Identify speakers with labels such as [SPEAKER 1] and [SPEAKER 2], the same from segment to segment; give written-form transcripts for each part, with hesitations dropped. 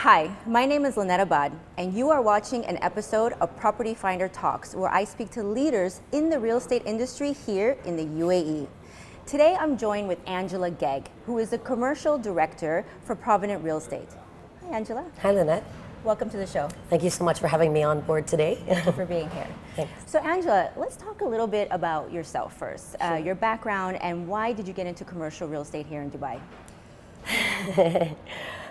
[SPEAKER 1] Hi, my name is Lynnette Abad, and you are watching an episode of Property Finder Talks, where I speak to leaders in the real estate industry here in the UAE. Today, I'm joined with Angela Gegg, who is the Commercial Director for Provident Real Estate. Hi, Angela.
[SPEAKER 2] Hi, Lynnette.
[SPEAKER 1] Welcome to the show.
[SPEAKER 2] Thank you so much for having me on board today.
[SPEAKER 1] Thank you for being here.
[SPEAKER 2] Thanks.
[SPEAKER 1] So, Angela, let's talk a little bit about yourself first,
[SPEAKER 2] Sure.
[SPEAKER 1] your background, and why did you get into commercial real estate here in Dubai?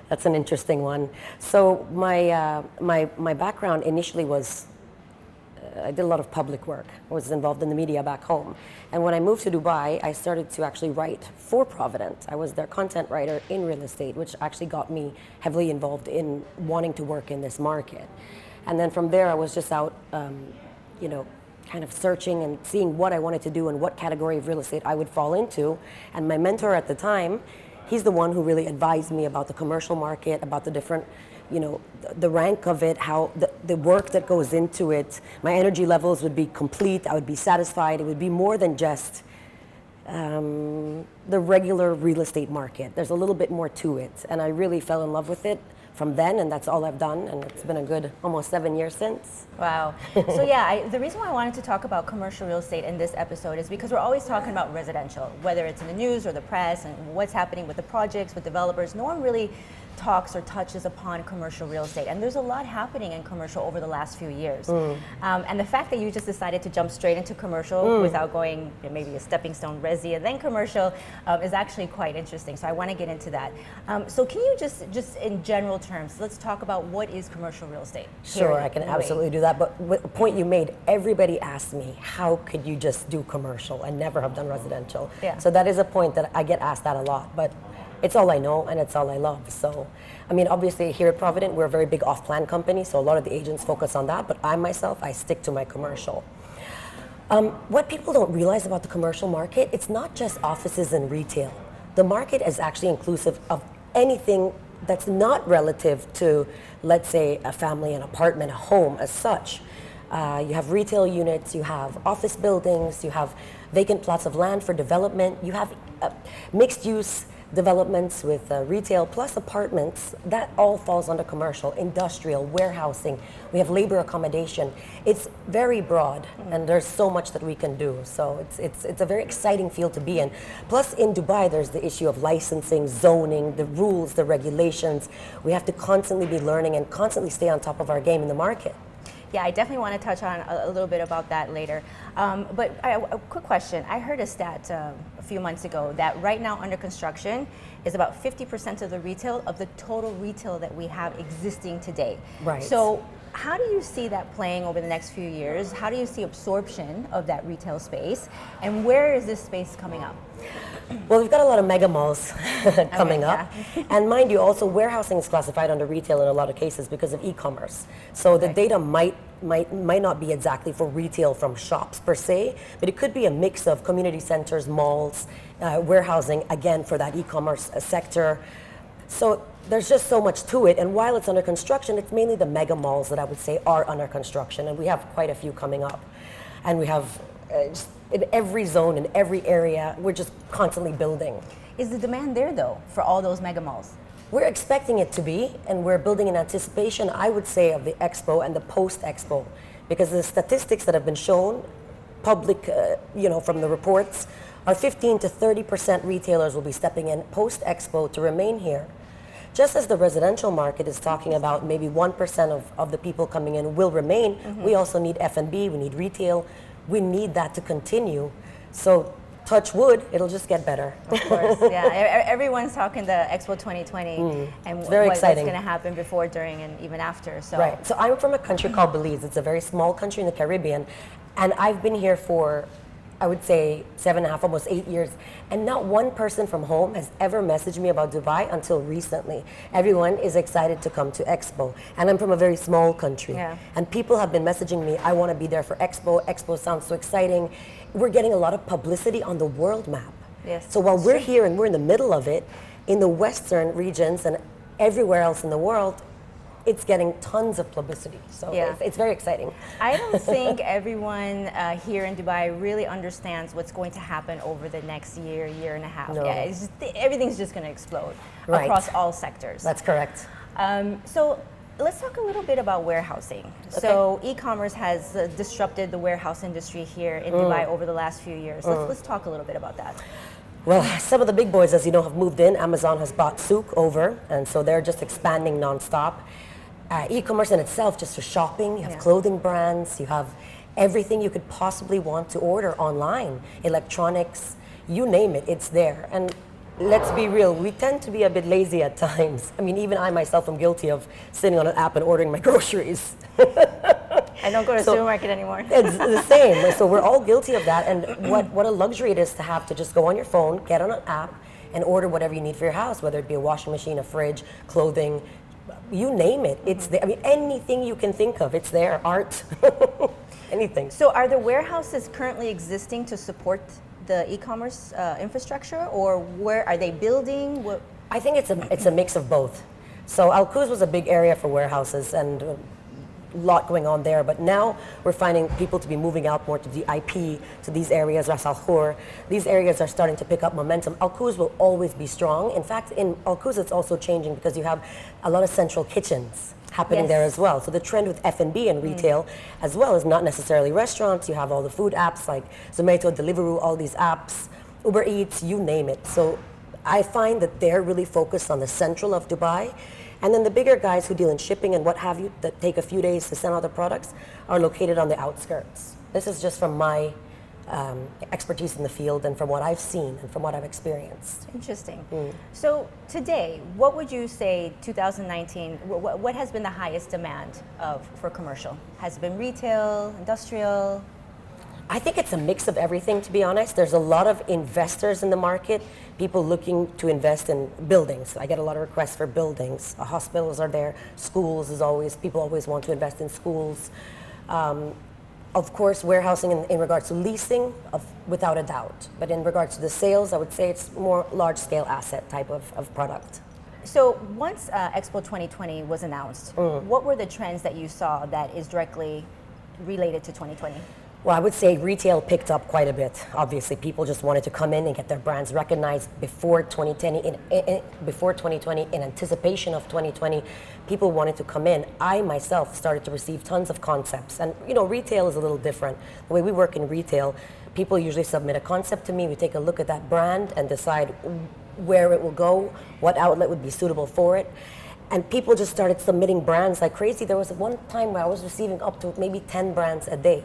[SPEAKER 2] That's an interesting one. So my background initially was, I did a lot of public work. I was involved in the media back home. And when I moved to Dubai, I started to actually write for Provident. I was their content writer in real estate, which actually got me heavily involved in wanting to work in this market. And then from there, I was just out, kind of searching and seeing what I wanted to do and what category of real estate I would fall into. And my mentor at the time, he's the one who really advised me about the commercial market, about the different, the rank of it, how the work that goes into it. My energy levels would be complete, I would be satisfied. It would be more than just the regular real estate market. There's a little bit more to it. And I really fell in love with it from then, and that's all I've done. And it's been a good almost 7 years since.
[SPEAKER 1] Wow. So yeah, the reason why I wanted to talk about commercial real estate in this episode is because we're always talking about residential, whether it's in the news or the press and what's happening with the projects, with developers. No one really talks or touches upon commercial real estate. And there's a lot happening in commercial over the last few years. And the fact that you just decided to jump straight into commercial without going maybe a stepping stone resi and then commercial is actually quite interesting. So I want to get into that. So can you just in general terms, let's talk about what is commercial real estate?
[SPEAKER 2] Sure, I can absolutely do that. But with the point you made, everybody asked me, how could you just do commercial and never have done residential?
[SPEAKER 1] Yeah.
[SPEAKER 2] So that is a point that I get asked that a lot. But it's all I know and it's all I love. So, I mean, obviously here at Provident, we're a very big off-plan company, so a lot of the agents focus on that, but I stick to my commercial. What people don't realize about the commercial market, it's not just offices and retail. The market is actually inclusive of anything that's not relative to, let's say, a family, an apartment, a home as such. You have retail units, you have office buildings, you have vacant plots of land for development, you have mixed use developments with retail plus apartments. That all falls under commercial, industrial, warehousing. We have labor accommodation. It's very broad, and there's so much that we can do. So it's a very exciting field to be in. Plus in Dubai, there's the issue of licensing, zoning, the rules, the regulations. We have to constantly be learning and constantly stay on top of our game in the market.
[SPEAKER 1] Yeah, I definitely want to touch on a little bit about that later. But a quick question. I heard a stat a few months ago that right now under construction is about 50% of the total retail that we have existing today.
[SPEAKER 2] Right.
[SPEAKER 1] So how do you see that playing over the next few years? How do you see absorption of that retail space? And where is this space coming up?
[SPEAKER 2] Well, we've got a lot of mega malls coming up.
[SPEAKER 1] Yeah.
[SPEAKER 2] And mind you, also warehousing is classified under retail in a lot of cases because of e-commerce. So the data might not be exactly for retail from shops per se, but it could be a mix of community centers, malls, warehousing, again, for that e-commerce sector. So there's just so much to it. And while it's under construction, it's mainly the mega malls that I would say are under construction. And we have quite a few coming up. And we have just in every zone, in every area, we're just constantly building.
[SPEAKER 1] Is the demand there though for all those mega malls?
[SPEAKER 2] We're expecting it to be, and we're building in anticipation, I would say, of the Expo and the post-Expo. Because the statistics that have been shown, public, from the reports, are 15 to 30% retailers will be stepping in post-Expo to remain here. Just as the residential market is talking about maybe 1% of the people coming in will remain, we also need F&B, we need retail, we need that to continue. So touch wood, it'll just get better.
[SPEAKER 1] Of course, yeah. Everyone's talking the Expo 2020 and what's going to happen before, during, and even after. So.
[SPEAKER 2] Right. So I'm from a country called Belize. It's a very small country in the Caribbean, and I've been here for, I would say, 7.5, almost 8 years, and not one person from home has ever messaged me about Dubai until recently. Everyone is excited to come to Expo, and I'm from a very small country.
[SPEAKER 1] Yeah.
[SPEAKER 2] And people have been messaging me, I want to be there for Expo. Expo sounds so exciting. We're getting a lot of publicity on the world map.
[SPEAKER 1] Yes.
[SPEAKER 2] So while we're here and we're in the middle of it, in the Western regions and everywhere else in the world, it's getting tons of publicity. So it's very exciting.
[SPEAKER 1] I don't think everyone here in Dubai really understands what's going to happen over the next year, year and a half.
[SPEAKER 2] No.
[SPEAKER 1] Yeah, everything's just going to explode across all sectors.
[SPEAKER 2] That's correct.
[SPEAKER 1] So let's talk a little bit about warehousing. So e-commerce has disrupted the warehouse industry here in Dubai over the last few years. Let's talk a little bit about that.
[SPEAKER 2] Well, some of the big boys, as you know, have moved in. Amazon has bought Souk over, and so they're just expanding nonstop. E-commerce in itself, just for shopping, you have clothing brands, you have everything you could possibly want to order online, electronics, you name it, it's there. And let's be real, we tend to be a bit lazy at times. I mean, even I myself am guilty of sitting on an app and ordering my groceries.
[SPEAKER 1] I don't go to the supermarket anymore.
[SPEAKER 2] It's the same. So we're all guilty of that. And what a luxury it is to have to just go on your phone, get on an app, and order whatever you need for your house, whether it be a washing machine, a fridge, clothing, you name it. It's there. I mean, anything you can think of, it's there. Art, anything.
[SPEAKER 1] So are the warehouses currently existing to support the e-commerce infrastructure, or where are they building?
[SPEAKER 2] I think it's a mix of both. So Al Quoz was a big area for warehouses and a lot going on there, but now we're finding people to be moving out more to the IP, to these areas, Ras Al Khor. These areas are starting to pick up momentum. Al Quoz will always be strong. In fact, in Al Quoz it's also changing because you have a lot of central kitchens happening there as well. So the trend with F&B and retail as well is not necessarily restaurants. You have all the food apps like Zomato, Deliveroo, all these apps, Uber Eats, you name it. So I find that they're really focused on the central of Dubai. And then the bigger guys who deal in shipping and what have you that take a few days to send out the products are located on the outskirts. This is just from my expertise in the field and from what I've seen and from what I've experienced.
[SPEAKER 1] Interesting. So today, what would you say 2019, what has been the highest demand for commercial? Has it been retail, industrial?
[SPEAKER 2] I think it's a mix of everything, to be honest. There's a lot of investors in the market, people looking to invest in buildings. I get a lot of requests for buildings. Hospitals are there, schools is always, people always want to invest in schools. Of course, warehousing in regards to leasing, without a doubt. But in regards to the sales, I would say it's more large-scale asset type of product.
[SPEAKER 1] So once Expo 2020 was announced, what were the trends that you saw that is directly related to 2020?
[SPEAKER 2] Well, I would say retail picked up quite a bit. Obviously, people just wanted to come in and get their brands recognized before 2020. Before 2020, in anticipation of 2020, people wanted to come in. I myself started to receive tons of concepts, and you know, retail is a little different. The way we work in retail, people usually submit a concept to me. We take a look at that brand and decide where it will go, what outlet would be suitable for it. And people just started submitting brands like crazy. There was one time where I was receiving up to maybe 10 brands a day.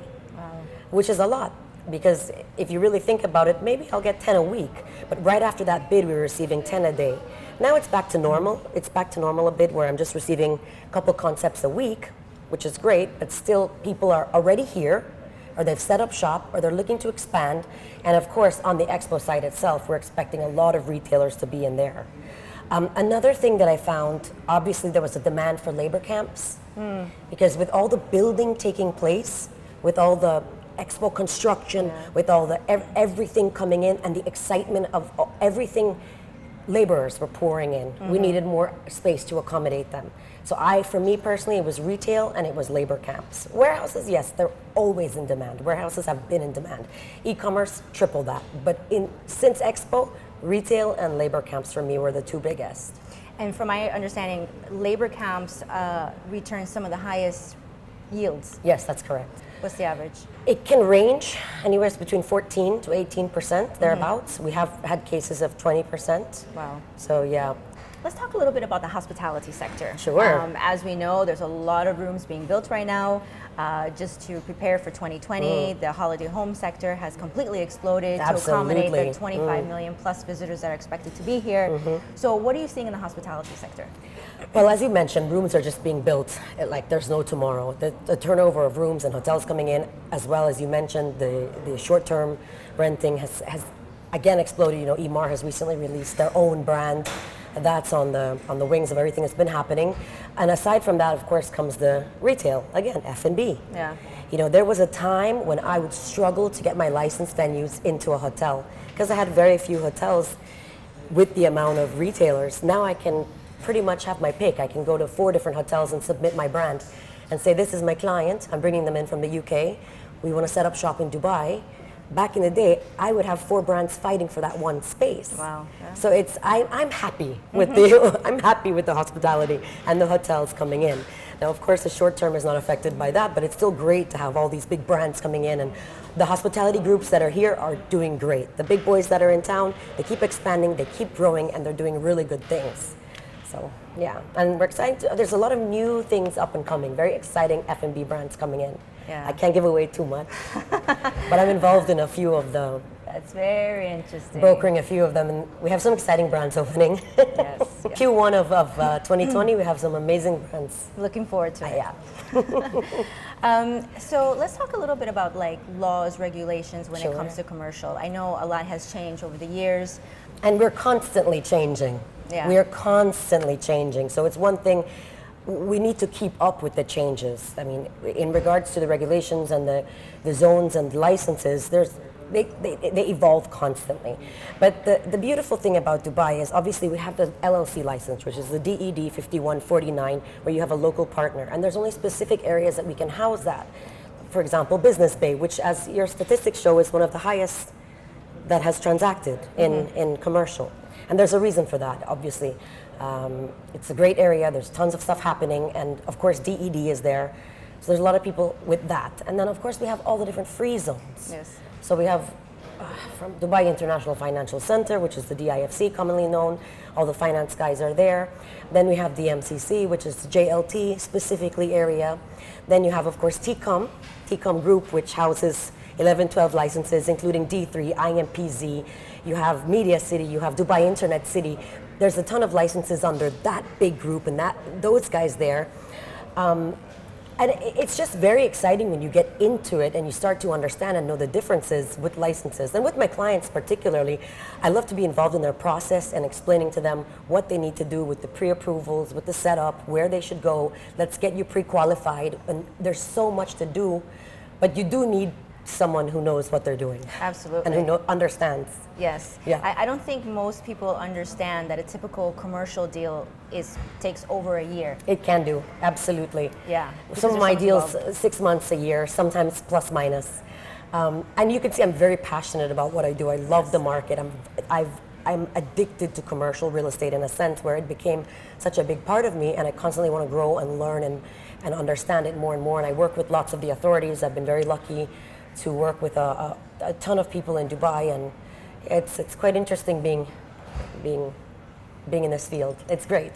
[SPEAKER 2] Which is a lot, because if you really think about it, maybe I'll get 10 a week. But right after that bid, we were receiving 10 a day. Now it's back to normal. It's back to normal a bit, where I'm just receiving a couple concepts a week, which is great, but still people are already here, or they've set up shop, or they're looking to expand. And of course, on the Expo site itself, we're expecting a lot of retailers to be in there. Another thing that I found, obviously there was a demand for labor camps, because with all the building taking place, with all the Expo construction, with all the everything coming in and the excitement of everything, laborers were pouring in. We needed more space to accommodate them. So for me personally, it was retail and it was labor camps. Warehouses, yes, they're always in demand. Warehouses have been in demand. E-commerce, triple that. But since Expo, retail and labor camps for me were the two biggest.
[SPEAKER 1] And from my understanding, labor camps return some of the highest yields.
[SPEAKER 2] Yes, that's correct.
[SPEAKER 1] What's the average?
[SPEAKER 2] It can range anywhere between 14 to 18%, thereabouts. We have had cases of 20%.
[SPEAKER 1] Wow.
[SPEAKER 2] So yeah.
[SPEAKER 1] Let's talk a little bit about the hospitality sector.
[SPEAKER 2] Sure.
[SPEAKER 1] As we know, there's a lot of rooms being built right now. Just to prepare for 2020, the holiday home sector has completely exploded to accommodate the 25 million plus visitors that are expected to be here. So what are you seeing in the hospitality sector?
[SPEAKER 2] Well, as you mentioned, rooms are just being built like there's no tomorrow. The turnover of rooms and hotels coming in, as well as you mentioned, the short-term renting has again exploded. You know, Emaar has recently released their own brand. That's on the wings of everything that's been happening. And aside from that, of course, comes the retail, again, F&B.
[SPEAKER 1] Yeah.
[SPEAKER 2] You know, there was a time when I would struggle to get my licensed venues into a hotel because I had very few hotels with the amount of retailers. Now I can pretty much have my pick. I can go to 4 different hotels and submit my brand. and say, this is my client, I'm bringing them in from the UK, we want to set up shop in Dubai. back in the day, I would have 4 brands fighting for that one space.
[SPEAKER 1] Wow. Yeah.
[SPEAKER 2] So I'm happy with the I'm happy with the hospitality and the hotels coming in. Now, of course, the short term is not affected by that, but it's still great to have all these big brands coming in, and the hospitality groups that are here are doing great. The big boys that are in town, they keep expanding, they keep growing, and they're doing really good things. So yeah, and we're excited. There's a lot of new things up and coming, very exciting F&B brands coming in.
[SPEAKER 1] Yeah.
[SPEAKER 2] I can't give away too much, but I'm involved in a few of them.
[SPEAKER 1] That's very interesting.
[SPEAKER 2] Brokering a few of them, and we have some exciting brands opening.
[SPEAKER 1] Yes.
[SPEAKER 2] Q1 of 2020, we have some amazing brands.
[SPEAKER 1] Looking forward to it.
[SPEAKER 2] Yeah.
[SPEAKER 1] So let's talk a little bit about like laws, regulations when
[SPEAKER 2] Sure.
[SPEAKER 1] it comes to commercial. I know a lot has changed over the years.
[SPEAKER 2] And we're constantly changing.
[SPEAKER 1] Yeah.
[SPEAKER 2] We are constantly changing. So it's one thing, we need to keep up with the changes. I mean, in regards to the regulations and the zones and licenses, they evolve constantly. But the beautiful thing about Dubai is obviously we have the LLC license, which is the DED 5149, where you have a local partner. And there's only specific areas that we can house that. For example, Business Bay, which as your statistics show is one of the highest that has transacted in commercial. And there's a reason for that, obviously. It's a great area, there's tons of stuff happening, and of course DED is there. So there's a lot of people with that. And then of course we have all the different free zones.
[SPEAKER 1] Yes.
[SPEAKER 2] So we have from Dubai International Financial Center, which is the DIFC commonly known, all the finance guys are there. Then we have the MCC, which is the JLT specifically area. Then you have of course TCOM Group, which houses 11, 12 licenses, including D3, IMPZ. You have Media City, you have Dubai Internet City. There's a ton of licenses under that big group and those guys there. And it's just very exciting when you get into it and you start to understand and know the differences with licenses. And with my clients particularly, I love to be involved in their process and explaining to them what they need to do with the pre-approvals, with the setup, where they should go. Let's get you pre-qualified. And there's so much to do, but you do need someone who knows what they're doing.
[SPEAKER 1] Absolutely.
[SPEAKER 2] And who understands.
[SPEAKER 1] Yes.
[SPEAKER 2] Yeah.
[SPEAKER 1] I don't think most people understand that a typical commercial deal takes over a year.
[SPEAKER 2] It can do, absolutely.
[SPEAKER 1] Yeah.
[SPEAKER 2] Some of
[SPEAKER 1] Because
[SPEAKER 2] my
[SPEAKER 1] there's
[SPEAKER 2] deals,
[SPEAKER 1] so much
[SPEAKER 2] 6 months, a year, sometimes plus minus. And you can see I'm very passionate about what I do. I love the market. I'm addicted to commercial real estate in a sense where it became such a big part of me, and I constantly want to grow and learn and understand it more and more. And I work with lots of the authorities. I've been very lucky to work with a ton of people in Dubai, and it's quite interesting being in this field. It's great.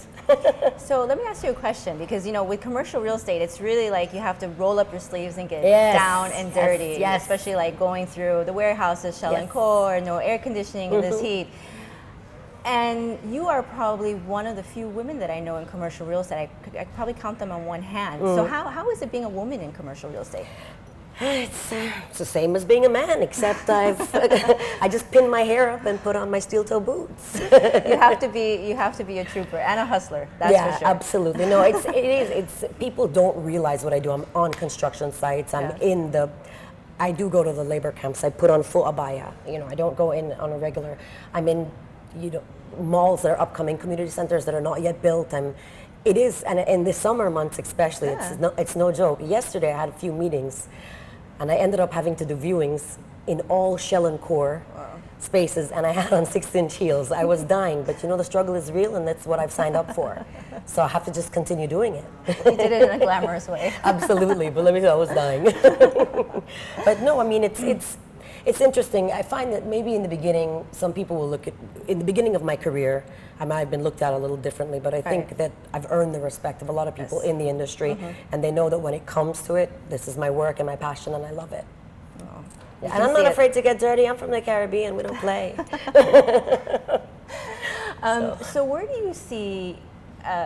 [SPEAKER 1] So let me ask you a question, because with commercial real estate, it's really like you have to roll up your sleeves and get
[SPEAKER 2] Yes.
[SPEAKER 1] down and dirty.
[SPEAKER 2] Yes.
[SPEAKER 1] Especially like going through the warehouses, shell and
[SPEAKER 2] Yes.
[SPEAKER 1] core, no air conditioning in this heat. And you are probably one of the few women that I know in commercial real estate. I could probably count them on one hand. So how is it being a woman in commercial real estate?
[SPEAKER 2] It's the same as being a man, except I just pin my hair up and put on my steel toe boots.
[SPEAKER 1] You have to be a trooper and a hustler. That's for sure.
[SPEAKER 2] Absolutely. No, it's people don't realize what I do. I'm on construction sites. I do go to the labor camps. I put on full abaya. I don't go in on a regular. I'm in malls that are upcoming, community centers that are not yet built. It is, and in the summer months especially, it's no joke. Yesterday I had a few meetings, and I ended up having to do viewings in all shell and core spaces, and I had on 6-inch heels. I was dying, but the struggle is real, and that's what I've signed up for. So I have to just continue doing it.
[SPEAKER 1] You did it in a glamorous way.
[SPEAKER 2] Absolutely, but let me tell you, I was dying. But no, I mean, it's interesting. I find that maybe in the beginning, some people will in the beginning of my career, I might have been looked at a little differently, but I think that I've earned the respect of a lot of people in the industry, and they know that when it comes to it, this is my work and my passion, and I love it. Yeah, and I'm not afraid to get dirty. I'm from the Caribbean. We don't play.
[SPEAKER 1] So where do you see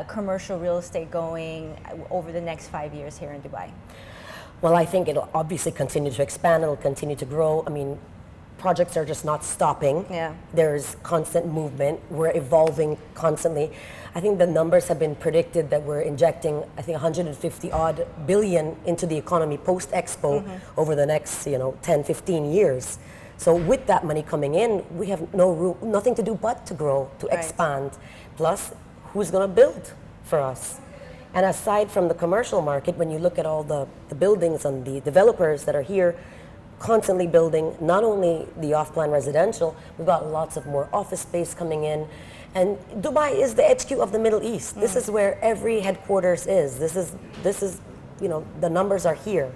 [SPEAKER 1] commercial real estate going over the next 5 years here in Dubai?
[SPEAKER 2] Well, I think it'll obviously continue to expand. It'll continue to grow. I mean, projects are just not stopping.
[SPEAKER 1] Yeah.
[SPEAKER 2] There's constant movement. We're evolving constantly. I think the numbers have been predicted that we're injecting, I think, 150 odd billion into the economy post Expo over the next, 10, 15 years. So with that money coming in, we have nothing to do but to grow, to expand. Plus, who's going to build for us? And aside from the commercial market, when you look at all the buildings and the developers that are here, constantly building not only the off-plan residential, we've got lots of more office space coming in. And Dubai is the HQ of the Middle East. This is where every headquarters is. This is, you know, the numbers are here.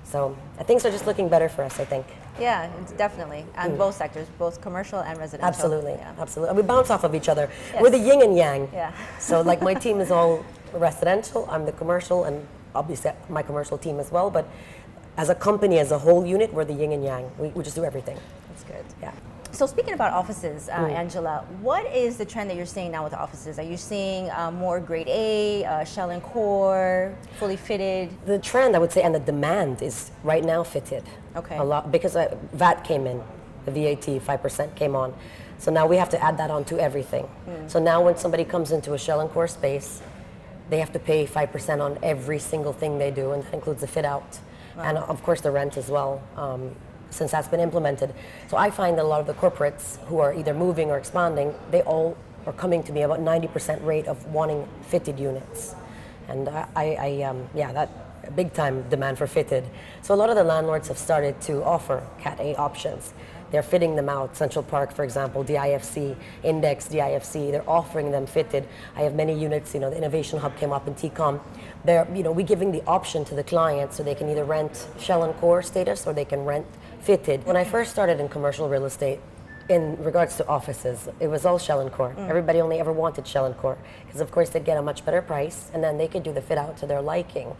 [SPEAKER 2] So things are just looking better for us, I think.
[SPEAKER 1] Yeah, it's definitely. And both sectors, both commercial and residential.
[SPEAKER 2] Absolutely,
[SPEAKER 1] Yeah.
[SPEAKER 2] absolutely. We bounce off of each other.
[SPEAKER 1] Yes.
[SPEAKER 2] We're the yin and yang.
[SPEAKER 1] Yeah.
[SPEAKER 2] So like my team is all residential, I'm the commercial, and obviously my commercial team as well. But as a company, as a whole unit, we're the yin and yang. We just do everything.
[SPEAKER 1] That's good.
[SPEAKER 2] Yeah.
[SPEAKER 1] So speaking about offices, Angela, what is the trend that you're seeing now with offices? Are you seeing more grade A, shell and core, fully fitted?
[SPEAKER 2] The trend, I would say, and the demand is right now fitted.
[SPEAKER 1] Okay.
[SPEAKER 2] A lot, because VAT came in, the VAT 5% came on. So now we have to add that on to everything. So now when somebody comes into a shell and core space, they have to pay 5% on every single thing they do, and that includes the fit out. Wow. And of course the rent as well, since that's been implemented. So I find that a lot of the corporates who are either moving or expanding, they all are coming to me about 90% rate of wanting fitted units. And that big time demand for fitted. So a lot of the landlords have started to offer Cat A options. They're fitting them out. Central Park, for example, DIFC, Index, DIFC, they're offering them fitted. I have many units, you know, the Innovation Hub came up in TCOM. We're giving the option to the client so they can either rent shell and core status or they can rent fitted. When I first started in commercial real estate, in regards to offices, it was all shell and core. Everybody only ever wanted shell and core because of course they'd get a much better price and then they could do the fit out to their liking.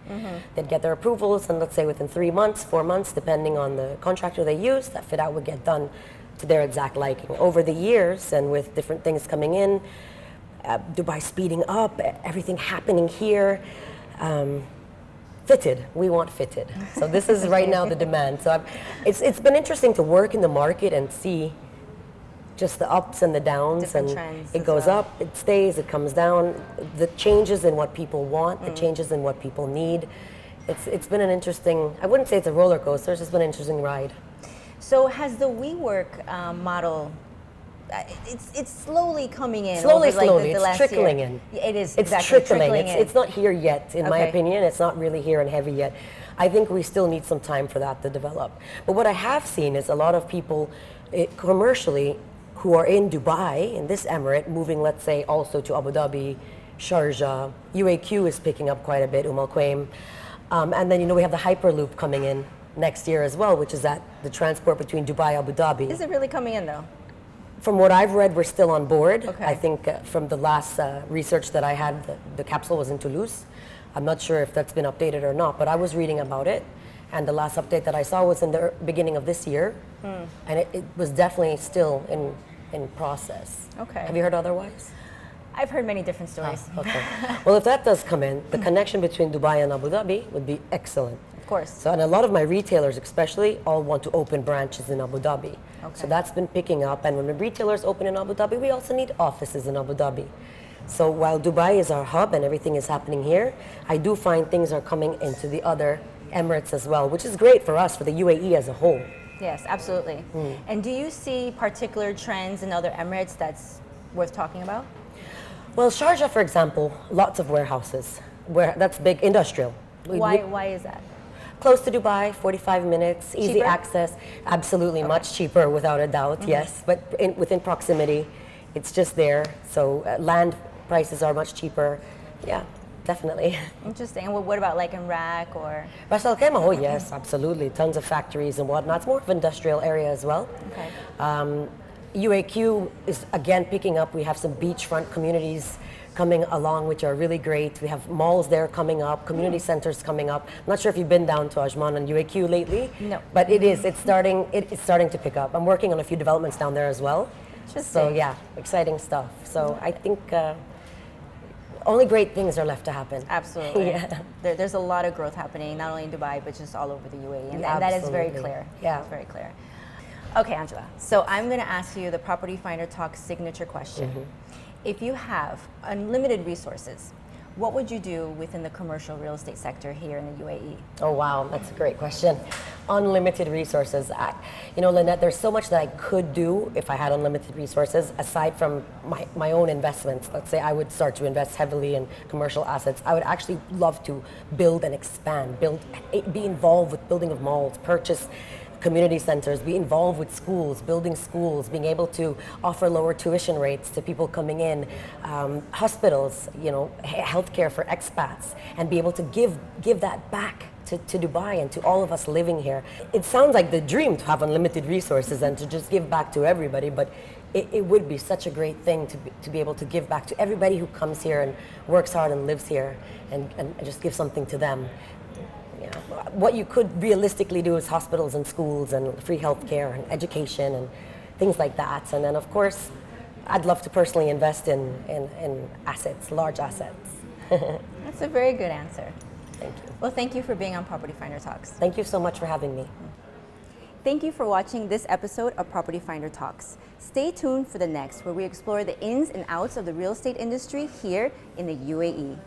[SPEAKER 2] They'd get their approvals and let's say within 3 months, 4 months, depending on the contractor they use, that fit out would get done to their exact liking. Over the years and with different things coming in, Dubai speeding up, everything happening here, fitted. We want fitted. So this is right now the demand. So it's been interesting to work in the market and see just the ups and the downs,
[SPEAKER 1] Different
[SPEAKER 2] and
[SPEAKER 1] trends
[SPEAKER 2] it
[SPEAKER 1] as
[SPEAKER 2] goes
[SPEAKER 1] well.
[SPEAKER 2] up, it stays, it comes down. The changes in what people want, the changes in what people need. It's been an interesting, I wouldn't say it's a roller coaster, it's just been an interesting ride.
[SPEAKER 1] So has the WeWork model, it's slowly coming in.
[SPEAKER 2] Slowly,
[SPEAKER 1] over, like,
[SPEAKER 2] slowly,
[SPEAKER 1] the
[SPEAKER 2] it's
[SPEAKER 1] last
[SPEAKER 2] trickling
[SPEAKER 1] year.
[SPEAKER 2] in.
[SPEAKER 1] Yeah, it is,
[SPEAKER 2] It's
[SPEAKER 1] exactly,
[SPEAKER 2] trickling.
[SPEAKER 1] in.
[SPEAKER 2] It's not here yet, in my
[SPEAKER 1] Okay.
[SPEAKER 2] opinion. It's not really here and heavy yet. I think we still need some time for that to develop. But what I have seen is a lot of people commercially who are in Dubai, in this emirate, moving, let's say, also to Abu Dhabi, Sharjah. UAQ is picking up quite a bit, Al Quwain. And then, we have the Hyperloop coming in next year as well, which is the transport between Dubai, Abu Dhabi.
[SPEAKER 1] Is it really coming in though?
[SPEAKER 2] From what I've read, we're still on board.
[SPEAKER 1] Okay.
[SPEAKER 2] I think from the last research that I had, the capsule was in Toulouse. I'm not sure if that's been updated or not, but I was reading about it. And the last update that I saw was in the beginning of this year. And it was definitely still in process.
[SPEAKER 1] Okay.
[SPEAKER 2] Have you heard otherwise?
[SPEAKER 1] I've heard many different stories.
[SPEAKER 2] Okay. Well, if that does come in, the connection between Dubai and Abu Dhabi would be excellent.
[SPEAKER 1] Of course.
[SPEAKER 2] So, and a lot of my retailers especially all want to open branches in Abu Dhabi.
[SPEAKER 1] Okay.
[SPEAKER 2] So that's been picking up. And when the retailers open in Abu Dhabi, we also need offices in Abu Dhabi. So while Dubai is our hub and everything is happening here, I do find things are coming into the other Emirates as well, which is great for us, for the UAE as a whole.
[SPEAKER 1] Yes, absolutely. And do you see particular trends in other Emirates that's worth talking about?
[SPEAKER 2] Well, Sharjah, for example, lots of warehouses. That's big industrial.
[SPEAKER 1] Why is that?
[SPEAKER 2] Close to Dubai, 45 minutes, easy
[SPEAKER 1] Cheaper?
[SPEAKER 2] access. Absolutely, much cheaper without a doubt, yes. But within proximity, it's just there. So land prices are much cheaper. Yeah, definitely.
[SPEAKER 1] Interesting. And what about like in Iraq or?
[SPEAKER 2] Ras Al Khaimah, oh yes, absolutely. Tons of factories and whatnot. It's more of an industrial area as well.
[SPEAKER 1] Okay.
[SPEAKER 2] UAQ is again picking up. We have some beachfront communities coming along, which are really great. We have malls there coming up, community centers coming up. I'm not sure if you've been down to Ajman and UAQ lately.
[SPEAKER 1] No.
[SPEAKER 2] But it's starting to pick up. I'm working on a few developments down there as well.
[SPEAKER 1] Interesting.
[SPEAKER 2] So yeah, exciting stuff. So I think only great things are left to happen.
[SPEAKER 1] Absolutely.
[SPEAKER 2] Yeah.
[SPEAKER 1] There's a lot of growth happening, not only in Dubai, but just all over the UAE. And that is very
[SPEAKER 2] Absolutely.
[SPEAKER 1] clear.
[SPEAKER 2] Yeah.
[SPEAKER 1] It's very clear. Okay, Angela. So I'm going to ask you the Property Finder Talk signature question. If you have unlimited resources, what would you do within the commercial real estate sector here in the UAE?
[SPEAKER 2] Oh wow, that's a great question. Unlimited resources. Lynnette, there's so much that I could do if I had unlimited resources aside from my own investments. Let's say I would start to invest heavily in commercial assets. I would actually love to build and expand, be involved with building of malls, purchase community centers, be involved with schools, building schools, being able to offer lower tuition rates to people coming in, hospitals, healthcare for expats, and be able to give that back to Dubai and to all of us living here. It sounds like the dream to have unlimited resources and to just give back to everybody, but it would be such a great thing to be able to give back to everybody who comes here and works hard and lives here, and just give something to them. What you could realistically do is hospitals and schools and free healthcare and education and things like that. And then of course, I'd love to personally invest in assets, large assets.
[SPEAKER 1] That's a very good answer.
[SPEAKER 2] Thank you.
[SPEAKER 1] Well, thank you for being on Property Finder Talks.
[SPEAKER 2] Thank you so much for having me.
[SPEAKER 1] Thank you for watching this episode of Property Finder Talks. Stay tuned for the next, where we explore the ins and outs of the real estate industry here in the UAE.